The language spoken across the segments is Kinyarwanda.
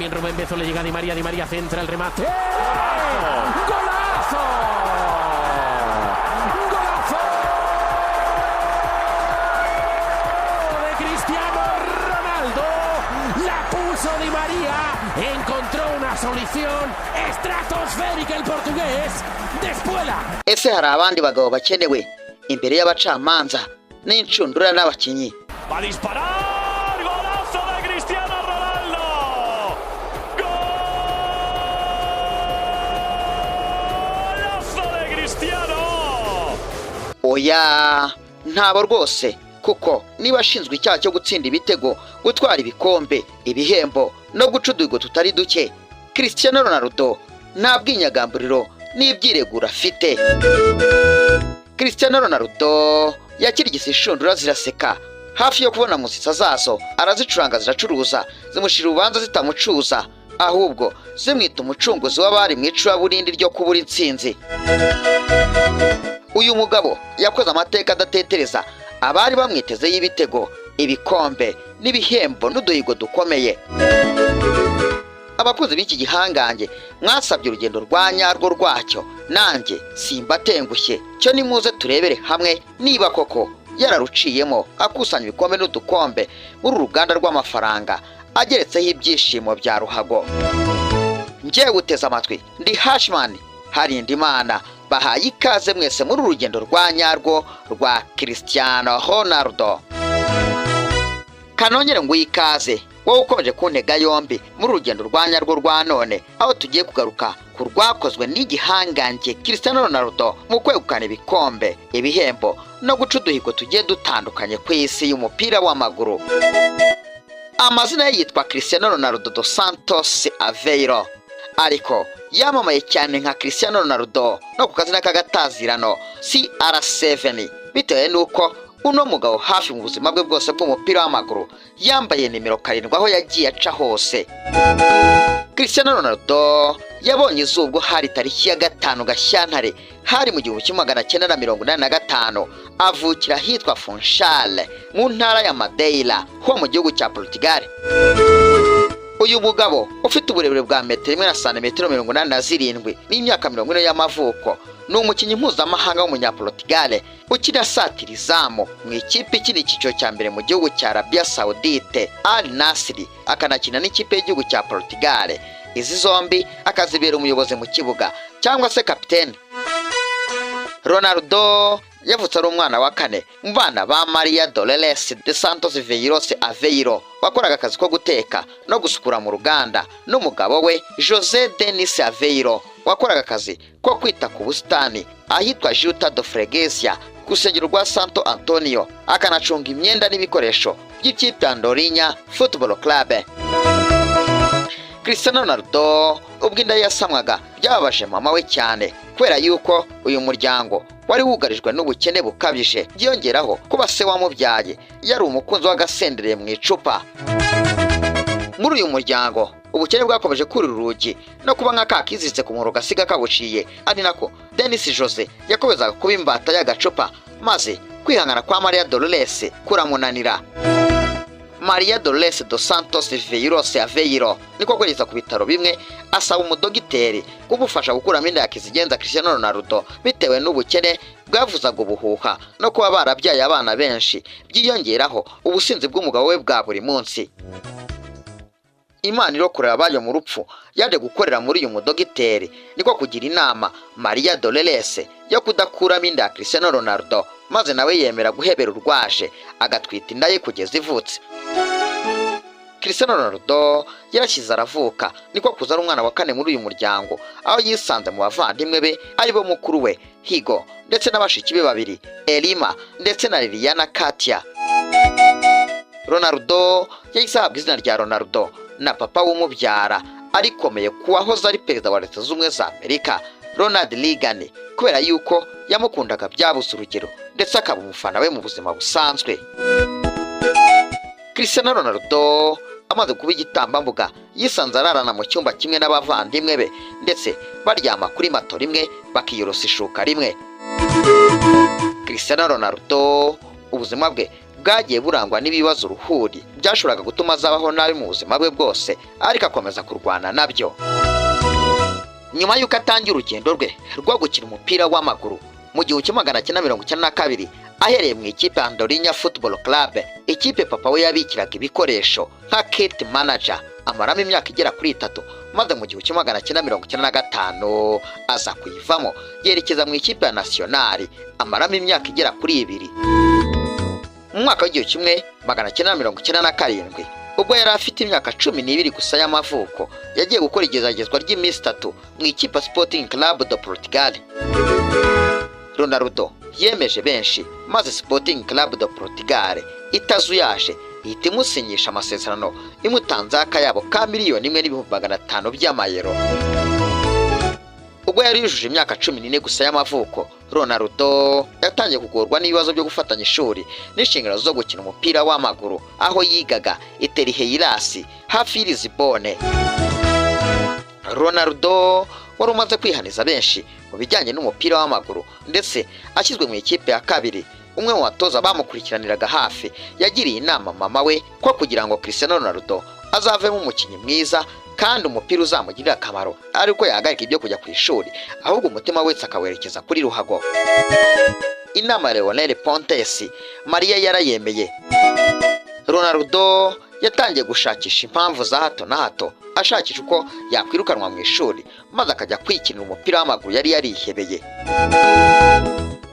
también Rubén Bezo, le llega a Di María centra el remate. ¡Golazo! ¡Golazo! De Cristiano Ronaldo, la puso Di María, encontró una solución estratosférica el portugués, despuela. Ese hari abandi bagabo bakenewe imbere y'abacamanza n'incundura n'abakinyi. Va a disparar, golazo de Cristiano Ronaldo. Golazo de Cristiano. Oya ntabo rwose kuko niba ashinzwe icyaha cyo gutsinda ibitego, gutwara ibikombe, ibihembo no gucudugo tutari duke, Cristiano Ronaldo nta bwinyagamburiro n'ibyiregura afite. Cristiano Ronaldo yakirigise inshundura ziraseka, hafi yo kubona musitsa zazo arazicuranga ziracuruza, zimushira ubanza zitamucuza, ahubwo zimwita umucunguzi w'abari mu icuraburindi ryo kubura intsinzi. Uyu mugabo yakoze amateka adatetereza, abari bamwiteze y'ibitego, ibikombe n'ibihembo n'uduhigo dukomeye. Abakunzi b'iki gihangange mwasabye urugendo rwa nyarwo rwacyo, nanjye simbatengushye, cyo nimuze turebere hamwe niba koko yararuciyemo akusanya ibikombe n'udukombe muri uruganda rw'amafaranga ageretseho ibyishimo bya ruhago. Ngiye guteza amatwi ndi Hashman Harindimana, bahaye ikaze mwese muri urugendo rwa nyarwo rwa Cristiano Ronaldo. Kanongere ngo ikaze wowe ukomeje kuntega yombi muri urugendo rwa nyarwo rwa none, aho tugiye kugaruka ku rwakozwe n'igihangange Cristiano Ronaldo mu kwegukana ibikombe, ibihembo no guca uduhigo tugiye dutandukanye ku isi y'umupira w'amaguru. Amazina ye yitwa Cristiano Ronaldo dos Santos Aveiro, ariko yamamaye cyane nka Cristiano Ronaldo no ku kazina k'agatazirano CR7 bitewe n'uko uno mugabo hafi mu buzima bwe bwose bw'umupira w'amaguru yambaye nimero 7 aho yagiye aca hose. Cristiano Ronaldo yabonye izuba hari tariki ya 5 Gashyantare hari mu 1985, avukira hitwa Funchal mu ntara ya Madeira ho mu gihugu cya Portugal. Uyu mugabo ufite uburebure bwa metero 1 na santimetero 87 n'imyaka 40 y'amavuko, ni umukinnyi mpuzamahanga w'umunyaportugal ukina satira izamu mu ikipe ikina icyiciro cya mbere mu gihugu cya Arabia Saudite Al Nassr, akanakina n'ikipe y'igihugu cya Portugal. Izi zombi akazibera umuyobozi mu kibuga cyangwa se kapiteni. Ronaldo yavutse ari umwana wa 4 mu bana ba Maria Dolores de Santos Veiros Aveiro, wakoraga akazi ko guteka no gusukura mu ruganda, n'umugabo we José Denis Aveiro wakoraga akazi ko kwita ku busitani ahitwa Juta do Freguesia ku rusengero rwa Santo Antonio, akanacunga imyenda n'ibikoresho by'ikipe Andorinha Football Club. Cristiano Ronaldo ubwo inda yasamwaga byababaje mama we cyane, kubera yuko uyu muryango wari wugarijwe n'ubukene bukabije, byongeraho kuba se wamubyaye yari umukunzi w'agasendereye mu icupa. Muri uyu muryango ubukene bwakomeje kurira urugi no kuba nk'akakiziritse ku muhoro gasiga kabuciye, ari nako Denis Jose yakomezaga kuba imbata y'agacupa, maze kwihangana kwa Maria Dolores kuramunanira. Maria Dolores dos Santos Veiros Aveiro niko kugeza ku bitaro bimwe, asaba umudogiteri kumufasha gukuramo inda ya kizigenza Cristiano Ronaldo bitewe n'ubukene bwavuzaga ubuhuha no kuba barabyaye abana benshi, byiyongeraho ubusinzi bw'umugabo we bwa buri munsi. Imana irokorera abayo mu rupfu yaje gukorera muri uyu mudogiteri niko kugira inama Maria Dolores yo kudakuramo inda ya Cristiano Ronaldo, maze nawe yemera guhebera urwaje agatwita inda ye kugeza ivutse. Cristiano Ronaldo yarashyize aravuka niko kuza ari umwana wa 4 muri uyu muryango, aho yisanze mu bavandimwe be ari bo mukuru we Higo ndetse n'abashiki be babiri Elima ndetse na Liliana Katia. Ronaldo yahise ahabwa izina rya Ronaldo na papa w'umubyara arikomeye kuwahoze ari perezida wa Leta Zunze Ubumwe za Amerika Ronald Reagan, kubera yuko yamukundaga byabuze urugero ndetse akaba umufana we mu buzima busanzwe. Cristiano Ronaldo amaze kuba igitambambuga yisanze ararana mu cyumba kimwe n'abavandimwe be, ndetse baryama kuri mato rimwe bakiyorosa ishuka rimwe. Cristiano Ronaldo ubuzima bwe bwagiye burangwa n'ibibazo uruhuri byashoboraga gutuma azabaho nabi mu buzima bwe bwose, ariko akomeza kurwana nabyo. Nyuma y'uko atangiye urugendo rwe rwo gukina umupira w'amaguru mu 1992 ahereye mu ikipe Andorinha Football Club, ikipe papa we yabikiraga ibikoresho nka kit manager, amaramo imyaka igera kuri 3, maze mu 1995 aza kuyivamo yerekeza mu ikipe ya Nacional, amaramo imyaka igera kuri 2. Mu mwaka w'1997 ubwo yari afite imyaka 12 gusa y'amavuko, yagiye gukora igezagezwa ry'iminsi 3 mu ikipe Sporting Club do Portugal. Ronaldo yemeje benshi, maze Sporting Club do Portugal itazuyaje ihita imusinyisha amasezerano imutanze akayabo ka $1,500,000 by'amayero. Ubwo yari yujuje imyaka 14 gusa y'amavuko, Ronaldo yatangiye kugorwa n'ibibazo byo gufatanya ishuri n'inshingano zo gukina umupira w'amaguru, aho yigaga Terreiras hafi Lisbonne. Ronaldo wari umaze kwihaniza benshi mu bijyanye n'umupira w'amaguru, ndetse ashyizwe mu ikipe ya kabiri. Umwe mu batoza bamukurikiraniraga hafi yagiriye inama mama we ko kugira ngo Cristiano Ronaldo azavemo umukinnyi mwiza kandi umupira uzamugirira akamaro, ariko yahagarika ibyo kujya ku ishuri, ahubwo umutima wese akawerekeza kuri ruhago. Inama ya Leonel Pontes Maria yarayemeye. Ronaldo yatangiye gushakisha impamvu za hato na hato, ashakisha uko yakwirukanwa mu ishuri maze akajya kwikinira umupira w'amaguru yari yarihebeye.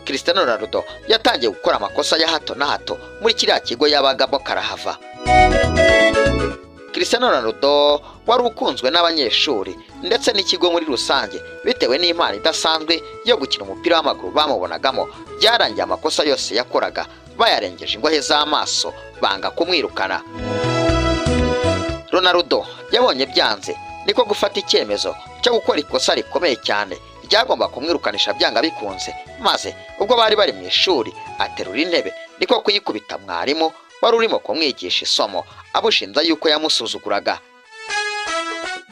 Cristiano Ronaldo yatangiye gukora amakosa ya hato na hato muri kiriya kigo yabagamo karahava. Cristiano Ronaldo wari ukunzwe n'abanyeshuri ndetse n'ikigo muri rusange bitewe n'impano idasanzwe yo gukina umupira w'amaguru bamubonagamo. Byarangiye amakosa yose yakoraga bayarengeje ingwahe z'amaso, banga kumwirukana. Ronaldo yabonye byanze, niko gufata icyemezo cyo gukora ikosa rikomeye cyane ryagomba kumwirukanisha byanga bikunze, maze ubwo bari bari mu ishuri aterura intebe niko kuyikubita mwarimu wari urimo kumwigisha isomo, abushinja yuko yamusuzuguraga.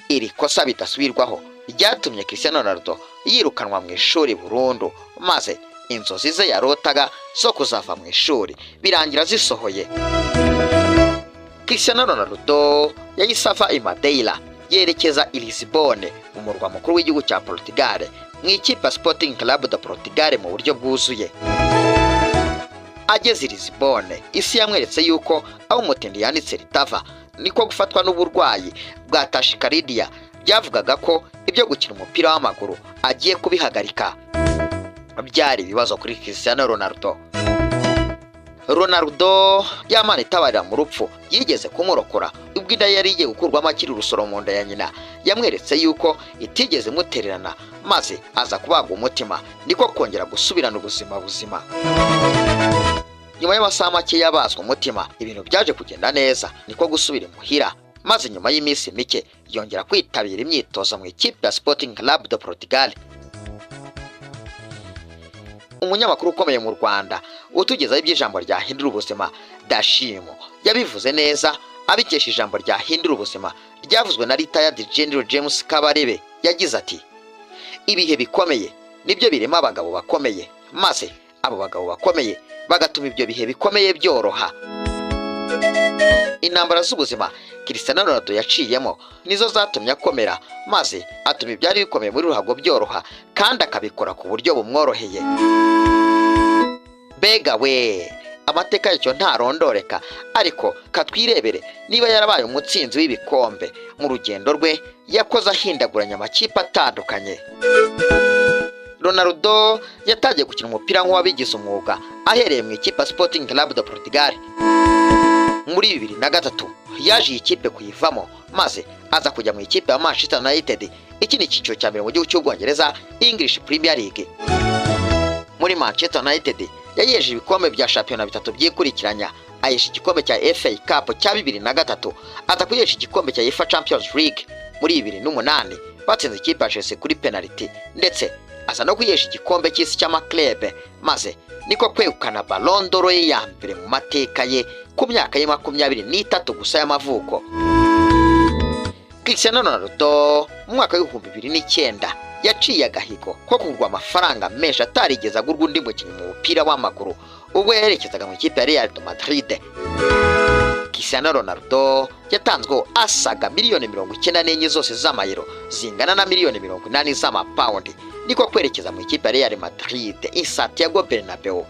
Iri kosa bidasubirwaho ryatumye Cristiano Ronaldo yirukanwa mu ishuri burundu, maze inzozi ze yarotaga zo kuzava mu ishuri birangira zisohoye. Cristiano Ronaldo yahise ava i Madeira yerekeza i Lisbonne, umurwa mukuru w'igihugu cya Portugal, mu ikipe Sporting Club do Portugal mu buryo bwuzuye. Ageze i Lisbonne, isi yamweretse yuko aho umutindi yanditse ritava, niko gufatwa n'uburwayi bwa tachycardia. Byavugaga ko ibyo gukina umupira w'amaguru agiye kubihagarika. Byari ibibazo kuri Cristiano Ronaldo. Ronaldo yamana itabarira mu rupfu yigeze kumurokora ubwo inda yari igiye gukurwamo akiri urusoro mu nda ya nyina. Yamweretse yuko itigeze mutererana, maze aza kubagwa umutima, niko kongera gusubirana ubuzima buzima. Nyuma y'amasaha make yabazwa umutima, ibintu byaje kugenda neza, niko gusubira imuhira, maze nyuma y'iminsi mike yongera kwitabira imyitozo mu ikipe ya Sporting Club do Portugal. Umunyamakuru ukomeye mu Rwanda utugezaho iby'ijambo ryahindura ubuzima, Dashimo, yabivuze neza abikesha ijambo ryahindura ubuzima ryavuzwe na Retired General James Kabarebe. Yagize ati: ibihe bikomeye nibyo birema abagabo bakomeye, maze abo bagabo bakomeye bagatuma ibyo bihe bikomeye byoroha. Intambara z'ubuzima Cristiano Ronaldo yaciyemo nizo zatumye akomera, maze atuma ibyari bikomeye muri ruhago byoroha, kandi akabikora ku buryo bumworoheye. Bega we, amateka y'icyo ntarondoreka, ariko katwirebere niba yarabaye umutsinzi w'ibikombe mu rugendo rwe yakoze ahindaguranya amakipe atandukanye. Ronaldo yatangiye gukina umupira nk'uwabigize umwuga ahereye mu ikipe Sporting Club do Portugal. Muri 2003 yaje iyi kipe kuyivamo, maze aza kujya mu ikipe ya Manchester United, iki ni icyiciro cya mbere mu gihugu cy'Ubwongereza, English Premier League. Muri Manchester United yayeje ibikombe bya shampiyona 3 byikurikiranya, ayesha igikombe cya FA Cup cya 2003, aza kuyesha igikombe cya UEFA Champions League muri 2008 batsinze ikipe ya Chelsea kuri penalty, ndetse aza no kuyesha igikombe cy'isi cy'amaklebe, maze niko kwegukana Ballon d'Or ya mbere mu mateka ye ku myaka ye 23 gusa y'amavuko. Cristiano Ronaldo mu mwaka w'2009 yaciye agahigo ko kugurwa amafaranga menshi atarigeze agurwa undi mukinnyi mu mupira w'amaguru, ubwo yerekezaga mu ikipe ya Real de Madrid. Cristiano Ronaldo yatanzweho asaga miliyoni 94 zose z'amayero zingana na miliyoni 80 z'amapawundi niko kwerekeza mu ikipe ya Real Madrid i Santiago Bernabeu.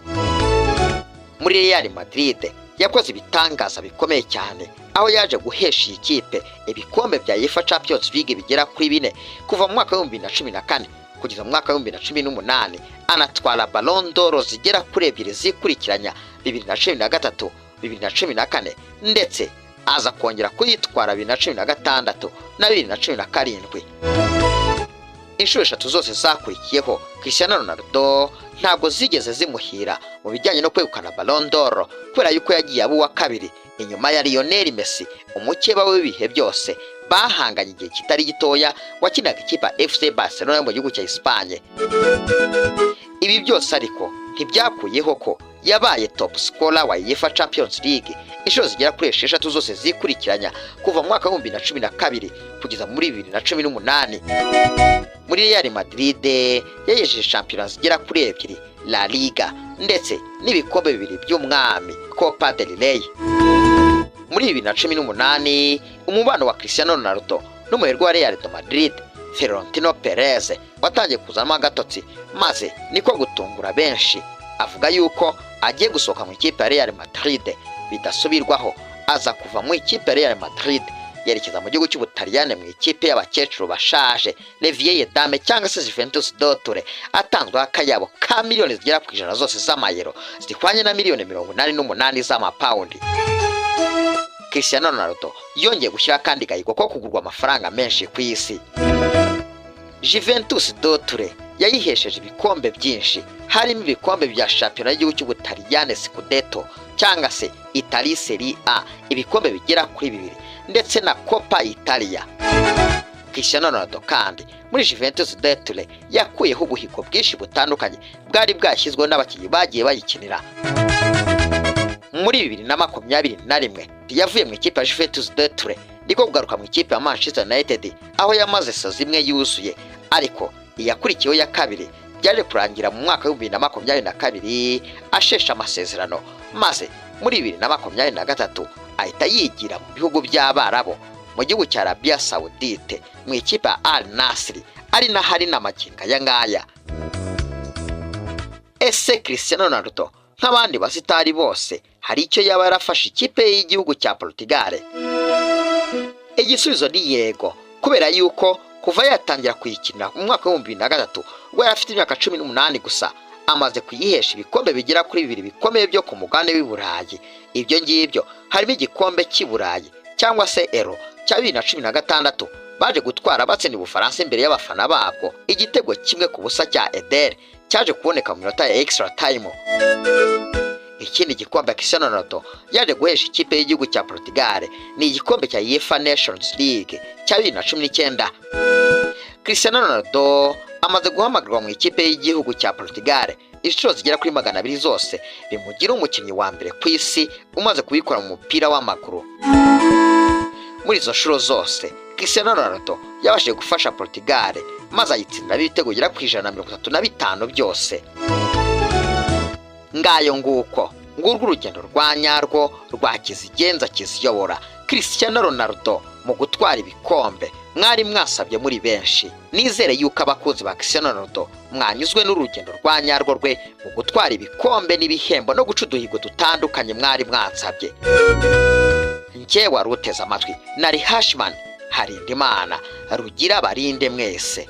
Muri Real Madrid yakoze ibitangaza bikomeye cyane aho yaje guhesha iyi kipe ibikombe bya UEFA Champions League bigera kuri 4 kuva mu mwaka wa 2014 kugeza mu mwaka wa 2018, anatwara Ballon d'Or zigera kuri 2 zikurikiranya 2013, 2014 ndetse aza kongera kuyitwara 2016 na 2017. Inshuro 3 zose zakurikiyeho Cristiano Ronaldo ntabwo zigeze zimuhira mu bijyanye no kwegukana Ballon d'Or kubera yuko yagiye aba uwa kabiri inyuma ya Lionel Messi, umukeba w'ibihe byose bahanganye igihe kitari gitoya wakinaga ikipe FC Barcelona mu gihugu cya Espagne. Ibi byose ariko ntibyakuyeho ko yabaye top scorer wa UEFA Champions League inshuro zigera kuri 6 zose zikurikiranya kuva mu mwaka wa 2012 kugeza muri 2018. Muri Real Madrid yayejeje champions zigera kuri 2, La Liga ndetse n'ibikombe 2 by'umwami Copa del Rey. Muri 2018 umubano wa Cristiano Ronaldo n'umuherwe wa Real de Madrid Florentino Perez watangiye kuzamo agatotsi maze niko gutungura benshi, avuga yuko agiye gusohoka mu ikipe ya Real Madrid bidasubirwaho. Aza kuva mu ikipe ya Real Madrid yerekeza mu gihugu cy'Ubutaliyane mu ikipe y'abakecuru bashaje Les Vieilles Dames cyangwa se Juventus d'Oture, atanzwe akayabo ka miliyoni zigera ku 100 zose z'amayero zihwanye na miliyoni 88 z'amapawundi. Cristiano Ronaldo yongeye gushyira kandi gahigo ko kugurwa amafaranga menshi ku isi. Juventus d'Oture yayihesheje ibikombe byinshi, harimo ibikombe bya shampiyona y'igihugu cy'Ubutaliyane Scudetto cyangwa se Italia Serie A ibikombe bigera kuri 2 ndetse na Coppa Italia. Cristiano Ronaldo kandi muri Juventus d'Oture yakuyeho ubuhigo bwinshi butandukanye bwari bwashyizweho n'abakinnyi bagiye bayikinira. Muri 2021 yavuye mu ikipe ya Juventus d'Oture niko kugaruka mu ikipe ya Manchester United aho yamaze sazo imwe yuzuye, ariko iyakurikiyeho ya kabiri byaje kurangira mu mwaka wa 2022 ashesha amasezerano, maze muri 2023 ahita yigira mu bihugu by'Abarabu mu gihugu cya Arabia Saudite mu ikipe ya Al Nassr ari na hari n'amakinga ya ngaya. Ese Cristiano Ronaldo nk'abandi basitari bose hari icyo yaba yarafashe ikipe y'igihugu cya Portugal? Igisubizo ni yego, kubera yuko kuva yatangira kuyikina mu mwaka wa 2003 we afite imyaka 18 gusa amaze kuyihesha ibikombe bigera kuri 2 bikomeye byo ku mugabane w'i Burayi. Ibyo ngibyo harimo igikombe cy'i Burayi cyangwa se Euro cya 2016 baje gutwara batsinda Ubufaransa imbere y'abafana babwo igitego kimwe ku busa cya Eder cyaje kuboneka mu minota ya extra time. Ikindi gikombe Cristiano Ronaldo yaje guhesha ikipe y'igihugu cya Portugal ni igikombe cya UEFA Nations League cya 2019. Cristiano Ronaldo amaze guhamagarwa mu ikipe y'igihugu cya Portugal inshuro zigera kuri 200 zose, bimugira umukinnyi wa mbere ku isi umaze kubikora mu mupira w'amaguru. Muri izo nshuro zose Cristiano Ronaldo yabashije gufasha Portugal maze ayitsinda ibitego bigera ku 135 byose. Ngayo nguko ngurwo urugendo rwa nyarwo rwa kizigenza kiziyobora Cristiano Ronaldo mu gutwara ibikombe mwari mwasabye muri benshi. Nizere yuko abakunzi ba Cristiano Ronaldo mwanyuzwe n'urugendo rwa nyarwo rwe mu gutwara ibikombe n'ibihembo no guca uduhigo dutandukanye mwari mwansabye. Njye waruteze amatwi nari Hashman Harindimana, rugira barinde mwese.